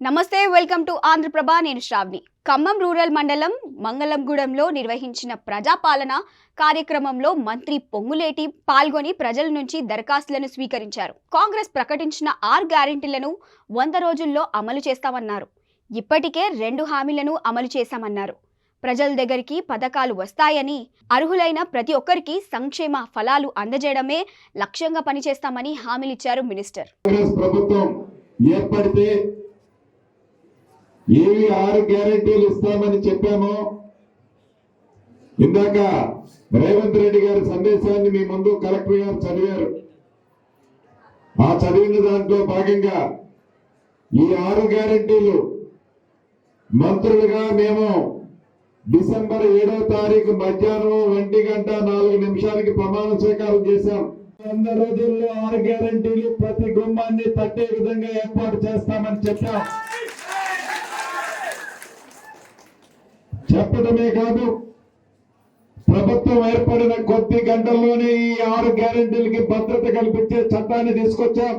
నమస్తే welcome to Andhraprabha నేను Shravni Khammam rural మండలం మంగళంగూడెంలో నిర్వహించిన ప్రజాపాలన కార్యక్రమంలో మంత్రి పొంగులేటి పాల్గొని ప్రజల నుంచి దరఖాస్తులను స్వీకరించారు. కాంగ్రెస్ ప్రకటించిన 6 గ్యారెంటీలను 100 రోజుల్లో అమలు చేస్తామన్నారు. ఇప్పటికే 2 హామీలను అమలు చేశామన్నారు. ప్రజల దగ్గరికి పథకాలు వస్తాయని, అర్హులైన ప్రతి ఒక్కరికి సంక్షేమ ఫలాలు అందజేయడమే లక్ష్యంగా పనిచేస్తామని హామీలిచ్చారు మినిస్టర్. ప్రభుత్వం ఏర్పడితే ఏవి 6 గ్యారెంటీలు ఇస్తామని చెప్పామో ఇందాక రేవంత్ రెడ్డి గారి సందేశాన్ని మీ ముందు కలెక్టర్ గారు చదివారు. ఆ చదివిన దాంట్లో భాగంగా ఈ 6 గ్యారెంటీలు మంత్రులుగా మేము డిసెంబర్ 7వ తారీఖు మధ్యాహ్నం 1:04 ప్రమాణ స్వీకారం చేశాం. 100 రోజుల్లో 6 గ్యారెంటీలు ప్రతి గుమ్మాన్ని తట్టే విధంగా ఏర్పాటు చేస్తామని చెప్పాం. చెప్పడమే కాదు, ప్రభుత్వం ఏర్పడిన కొద్ది గంటల్లోనే ఈ 6 గ్యారెంటీలకి భద్రత కల్పించే చట్టాన్ని తీసుకొచ్చాం.